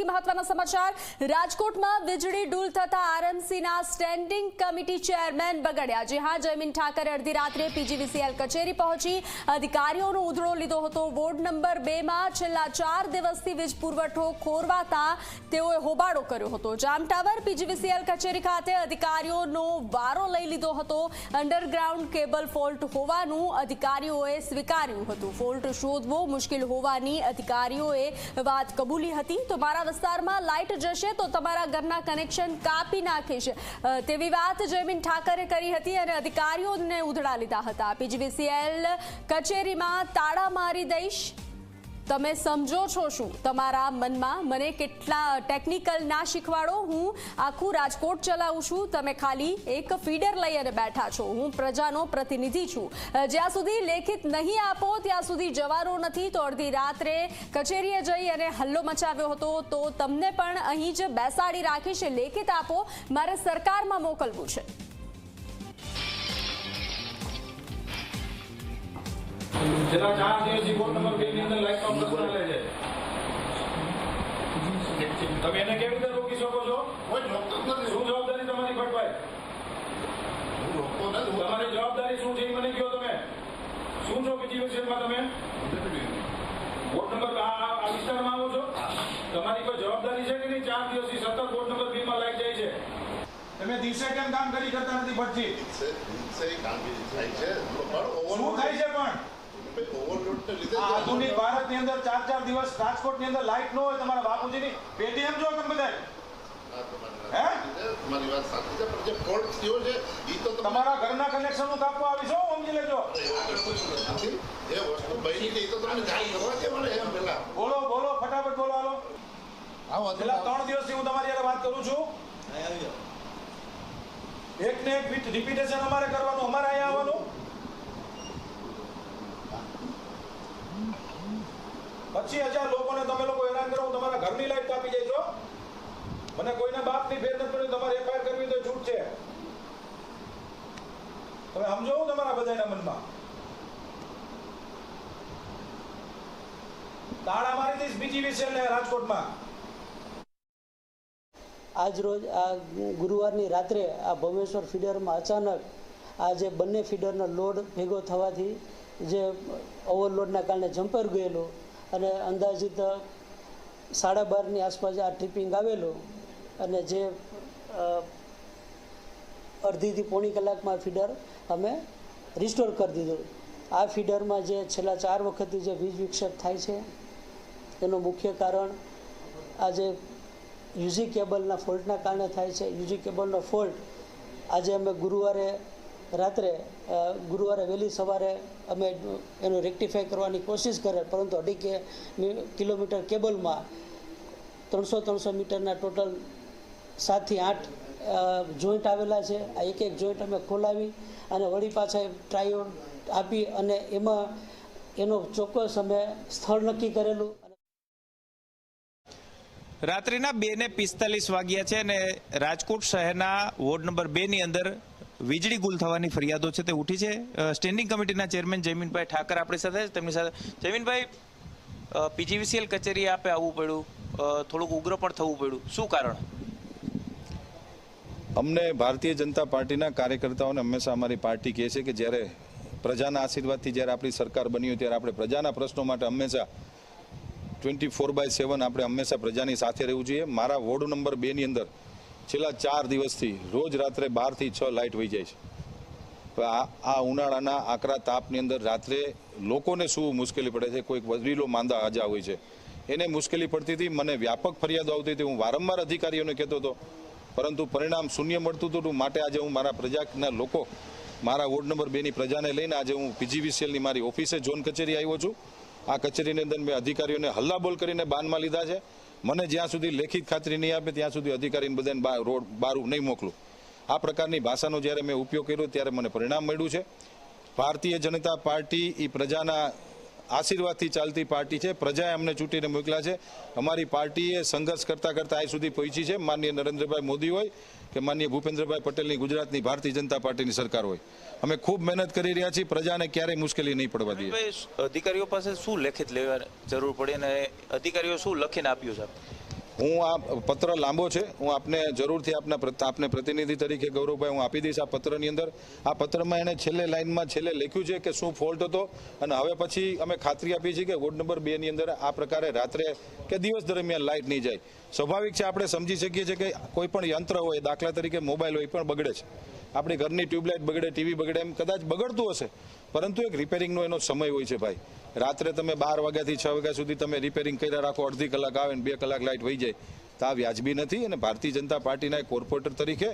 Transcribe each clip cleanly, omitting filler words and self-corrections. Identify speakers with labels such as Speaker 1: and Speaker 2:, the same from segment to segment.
Speaker 1: સૌથી મહત્વના સમાચાર રાજકોટમાં વીજળી ડૂલ થતા આરએમસીના સ્ટેન્ડિંગ કમિટી ચેરમેન બગડ્યા। જી હા, જયમીન ઠાકરે અડધી રાત્રે પીજીવીસીએલ કચેરી પહોંચી અધિકારીઓનો ઉધડો લીધો હતો। વોર્ડ નંબર 2 માં છેલ્લા 4 દિવસથી વીજ પુરવઠો ખોરવાતા તેઓએ હોબાળો કર્યો હતો। જામ ટાવર પીજીવીસીએલ કચેરી ખાતે અધિકારીઓનો વારો લઈ લીધો હતો। અંડરગ્રાઉન્ડ કેબલ ફોલ્ટ હોવાનું અધિકારીઓએ સ્વીકાર્યું હતું। ફોલ્ટ શોધવો મુશ્કેલ હોવાની અધિકારીઓએ વાત કબૂલી હતી। તો મારા વિસ્તારમાં લાઇટ જશે તો તમારા ઘરના કનેક્શન કાપી નાખીશ તેવી વાત જયમીન ઠાકરે કરી હતી અને અધિકારીઓને ઉધડા લીધા હતા। પીજીવીસીએલ કચેરીમાં તાળા મારી દઈશ, તમે સમજો છો શું તમારા મનમાં? મને કેટલા ટેકનિકલ ના શીખવાડો, હું આખું રાજકોટ ચલાવું છું, તમે ખાલી એક ફીડર લઈ અને બેઠા છો। હું પ્રજાનો પ્રતિનિધિ છું, જ્યાં સુધી લેખિત નહીં આપો ત્યાં સુધી જવાનો નથી। તો અડધી રાત્રે કચેરીએ જઈ અને હલ્લો મચાવ્યો હતો, તો તમને પણ અહીં જ બેસાડી રાખીશ, લેખિત આપો, મારે સરકારમાં મોકલવું છે।
Speaker 2: જેના 4 દિવસથી વોર્ડ નંબર 2 ની અંદર લાઈટ નો પ્રશ્ન લે છે, તમે એને કેવી રીતે રોકી શકો છો? કોઈ રોકતો નથી। શું જવાબદારી તમારી ભટભાઈ? હું રોકતો નથી। તમારી જવાબદારી શું છે મને કહો। તમે શું છો પીજીવીસીએલમાં? તમે વોર્ડ નંબર આ વિસ્તારમાં આવો છો, તમારી કોઈ જવાબદારી છે કે નહીં? 4 દિવસથી સતત વોર્ડ નંબર 2 માં લાઈટ જાય છે, તમે દિવસે કેમ કામ કરી કરતા નથી? ભટજી કામગીરી થાય છે, શું થાય છે? પણ આધુનિક ભારતની અંદર 4 દિવસ રાજકોટની અંદર લાઈટ ન હોય, તમારા બાપુજીની પેટીએમ જો તમે બધા તમારી વાત સાચી છે, પણ જે ફોલ્ટ થયો છે ઈ તો તમારા ઘરના કનેક્શન નું કાપવા આવી છો, સમજી લેજો। જે વસ્તુ બની ગઈ તો તમને જાણ કરવા છે મને એમ પેલા બોલો ફટાફટ બોલો। હાલો આવો, છેલ્લા 3 દિવસથી હું તમારી સાથે વાત કરું છું। એક ને એક રિપીટેશન અમારે કરવાનું, અમારે અહીંયા આવવાનું। પછી 1000 લોકોને તમે લોકો હેરાન કરો, તમારા ઘરની લાઈટ કાપી જાય છો। મને કોઈને બાપની ફેર નથી પડી, તમારે એફઆઈઆર કરવી તો છૂટ છે। તમે સમજો તમારા બધાના મનમાં તાળા મારી દઈશ પીજીવીસીએલ ને રાજકોટમાં।
Speaker 3: આજ રોજ આ ગુરુવારની રાત્રે આ ભોમેશ્વર ફીડરમાં અચાનક આ જે બંને ફીડરનો લોડ ભેગો થવાથી જે ઓવરલોડના કારણે જમ્પર ગયેલું અને અંદાજિત 12:30ની આસપાસ આ ટ્રિપિંગ આવેલું અને જે અડધીથી પોણી કલાકમાં ફીડર અમે રિસ્ટોર કરી દીધું। આ ફીડરમાં જે છેલ્લા 4 વખતથી જે વીજ વિક્ષેપ થાય છે એનું મુખ્ય કારણ આ જે યુજી કેબલના ફોલ્ટના કારણે થાય છે। યુજી કેબલનો ફોલ્ટ આજે અમે ગુરુવારે વહેલી સવારે અમે એનું રેક્ટિફાઈ કરવાની કોશિશ કરે, પરંતુ 2.5 કિલોમીટર કેબલમાં 300 મીટરના ટોટલ 7 થી 8 જોઈન્ટ આવેલા છે। આ એક જોઈન્ટ અમે ખોલાવી અને વળી પાછા ટ્રાયલ આપી અને એમાં એનો ચોક્કસ અમે સ્થળ નક્કી કરેલું।
Speaker 4: રાત્રિના 2:45 વાગ્યા છે અને રાજકોટ શહેરના વોર્ડ નંબર 2 ની અંદર વીજળી ગુલ થવાની ફરિયાદો છે તે ઉઠી છે। સ્ટેન્ડિંગ કમિટીના ચેરમેન જયમીનભાઈ ઠાકર આપણી સાથે, તેમની સાથે જયમીનભાઈ, પીજીવીસીએલ કચેરી આપે આવવું પડ્યું, થોડુંક ઉગ્ર પણ થવું પડ્યું, શું કારણ?
Speaker 5: અમને ભારતીય જનતા પાર્ટીના કાર્યકર્તાઓને હંમેશા અમારી પાર્ટી કહે છે કે જ્યારે પ્રજાના આશીર્વાદથી જ્યારે આપણી સરકાર બની હોય ત્યારે આપણે પ્રજાના પ્રશ્નો માટે હંમેશા 24/7 આપણે હંમેશા પ્રજાની સાથે રહેવું જોઈએ। મારા વોર્ડ નંબર 2 ની અંદર છેલ્લા 4 દિવસથી રોજ રાત્રે 12 થી 6 લાઇટ વહી જાય છે। આ ઉનાળાના આકરા તાપની અંદર રાત્રે લોકોને શું મુશ્કેલી પડે છે, કોઈક વડીલો માંદા આજા હોય છે, એને મુશ્કેલી પડતી હતી। મને વ્યાપક ફરિયાદો આવતી હતી, હું વારંવાર અધિકારીઓને કહેતો હતો, પરંતુ પરિણામ શૂન્ય મળતું હતું। માટે આજે હું મારા પ્રજાના લોકો, મારા વોર્ડ નંબર 2 ની પ્રજાને લઈને આજે હું પીજીવીસીએલની મારી ઓફિસે ઝોન કચેરી આવ્યો છું। આ કચેરીની અંદર મેં અધિકારીઓને હલ્લાબોલ કરીને બાનમાં લીધા છે। મને જ્યાં સુધી લેખિત ખાતરી નહીં આપે ત્યાં સુધી અધિકારીને બધાને બહાર નહીં મોકલું। આ પ્રકારની ભાષાનો જ્યારે મેં ઉપયોગ કર્યો ત્યારે મને પરિણામ મળ્યું છે। ભારતીય જનતા પાર્ટી એ પ્રજાના આશીર્વાદથી ચાલતી પાર્ટી છે। પ્રજાએ અમને ચૂંટીને મોકલ્યા છે। અમારી પાર્ટીએ સંઘર્ષ કરતા કરતા આ સુધી પહોંચી છે। માનનીય નરેન્દ્રભાઈ મોદી હોય કે માનનીય ભૂપેન્દ્રભાઈ પટેલની ગુજરાતની ભારતીય જનતા પાર્ટીની સરકાર હોય, અમે ખૂબ મહેનત કરી રહ્યા છીએ, પ્રજાને ક્યારેય મુશ્કેલી નહીં પડવા દઈએ।
Speaker 4: અધિકારીઓ પાસે શું લેખિત લેવા જરૂર પડી અને અધિકારીઓ શું લખીને આપ્યું છે?
Speaker 5: હું આ પત્ર લાંબો છે, હું આપને જરૂરથી આપને પ્રતિનિધિ તરીકે ગૌરવભાઈ હું આપી દઈશ. આ પત્રની અંદર, આ પત્રમાં એણે છેલ્લે લાઇનમાં છેલ્લે લખ્યું છે કે શું ફોલ્ટ હતો, અને હવે પછી અમે ખાતરી આપી છે કે વોર્ડ નંબર 2 ની અંદર આ પ્રકારે રાત્રે કે દિવસ દરમિયાન લાઇટ નહીં જાય. સ્વાભાવિક છે, આપણે સમજી શકીએ છીએ કે કોઈ પણ યંત્ર હોય, દાખલા તરીકે મોબાઈલ હોય, પણ બગડે છે. આપણી ઘરની ટ્યુબલાઇટ બગડે, ટીવી બગડે, એમ કદાચ બગડતું હશે, પરંતુ એક રિપેરિંગનો એનો સમય હોય છે ભાઈ. રાત્રે તમે 12 વાગ્યાથી 6 વાગ્યા સુધી તમે રિપેરિંગ કર્યા રાખો, અડધી કલાક આવે ને 2 કલાક લાઇટ વહી જાય, તો આ વ્યાજબી નથી. અને ભારતીય જનતા પાર્ટીના એક કોર્પોરેટર તરીકે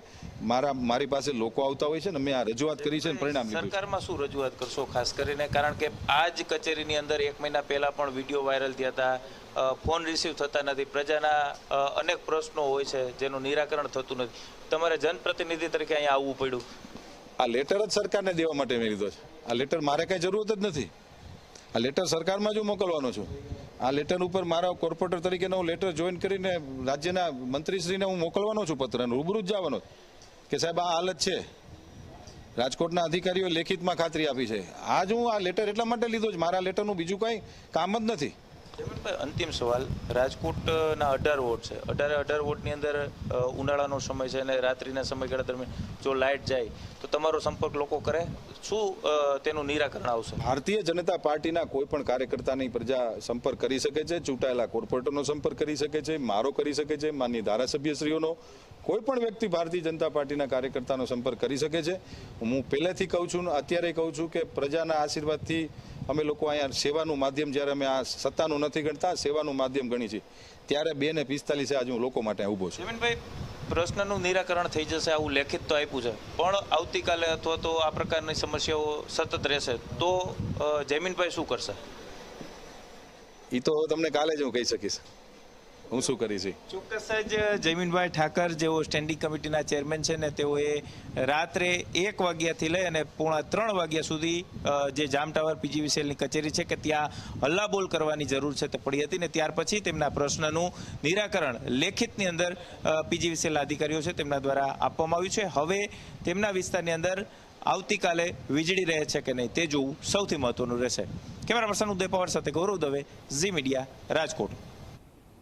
Speaker 5: મારી પાસે લોકો આવતા હોય છે ને, મેં આ રજૂઆત કરી છે અને પરિણામ લીધું છે.
Speaker 4: સરકારમાં શું રજૂઆત કરશો ખાસ કરીને, કારણ કે આ જ કચેરીની અંદર 1 મહિના પહેલા પણ વિડીયો વાયરલ થયા હતા, ફોન રિસીવ થતા નથી, પ્રજાના અનેક પ્રશ્નો હોય છે જેનું નિરાકરણ થતું નથી, તમારે જનપ્રતિનિધિ તરીકે અહીંયા આવવું પડ્યું.
Speaker 5: આ લેટર જ સરકારને દેવા માટે મેં લીધો છે. આ લેટર મારે કઈ જરૂરત જ નથી. આ લેટર સરકારમાં જ હું મોકલવાનો છું. આ લેટર ઉપર મારા કોર્પોરેટર તરીકેનો હું લેટર જોઈન કરીને રાજ્યના મંત્રીશ્રીને હું મોકલવાનો છું, પત્ર રૂબરૂ જ જવાનો કે સાહેબ આ હાલત છે. રાજકોટના અધિકારીઓ લેખિતમાં ખાતરી આપી છે. આજ હું આ લેટર એટલા માટે લીધો છે, મારા લેટરનું બીજું કંઈ કામ જ નથી.
Speaker 4: અંતિમ સવાલ, રાજકોટના 18 વોર્ડ છે, 18 વોર્ડની અંદર ઉનાળાનો સમય છે અને રાત્રિના સમયગાળા દરમિયાન જો લાઇટ જાય તો તમારો સંપર્ક લોકો કરે, શું તેનું નિરાકરણ આવશે?
Speaker 5: ભારતીય જનતા પાર્ટીના કોઈ પણ કાર્યકર્તાની પ્રજા સંપર્ક કરી શકે છે, ચૂંટાયેલા કોર્પોરેટરનો સંપર્ક કરી શકે છે, મારો કરી શકે છે, માનનીય ધારાસભ્યશ્રીઓનો, કોઈ પણ વ્યક્તિ ભારતીય જનતા પાર્ટીના કાર્યકર્તાનો સંપર્ક કરી શકે છે. હું પહેલેથી કહું છું, અત્યારે કહું છું કે પ્રજાના આશીર્વાદથી અમે લોકો અહીંયા સેવાનું માધ્યમ, જ્યારે અમે આ સત્તાનું નથી ગણતા, સેવાનું માધ્યમ ગણી છીએ, ત્યારે 2:45 આજે હું લોકો માટે ઊભો છું.
Speaker 4: જમીનભાઈ, પ્રશ્નનું નિરાકરણ થઈ જશે આવું લેખિત તો આપ્યું છે, પણ આવતીકાલે અથવા તો આ પ્રકારની સમસ્યાઓ સતત રહેશે તો જમીનભાઈ શું કરશે?
Speaker 5: એ તો તમને કાલે જ હું કહી શકીશ હું શું કરીશ.
Speaker 4: ચોક્કસ જ જમીનભાઈ ઠાકર જેઓ સ્ટેન્ડિંગ કમિટીના ચેરમેન છે ને, તેઓએ રાત્રે 1 વાગ્યાથી લઈ અને 2:45 વાગ્યા સુધી જે જામ ટાવર પીજીવીસીએલની કચેરી છે કે ત્યાં હલ્લાબોલ કરવાની જરૂર છે તે પડી હતી, ને ત્યાર પછી તેમના પ્રશ્નનું નિરાકરણ લેખિતની અંદર પીજીવીસીએલના અધિકારીઓ છે તેમના દ્વારા આપવામાં આવ્યું છે. હવે તેમના વિસ્તારની અંદર આવતીકાલે વીજળી રહે છે કે નહીં તે જોવું સૌથી મહત્વનું રહેશે. કેમેરા પર્સન ઉદય પવાર સાથે ગૌરવ દવે, ઝી મીડિયા, રાજકોટ.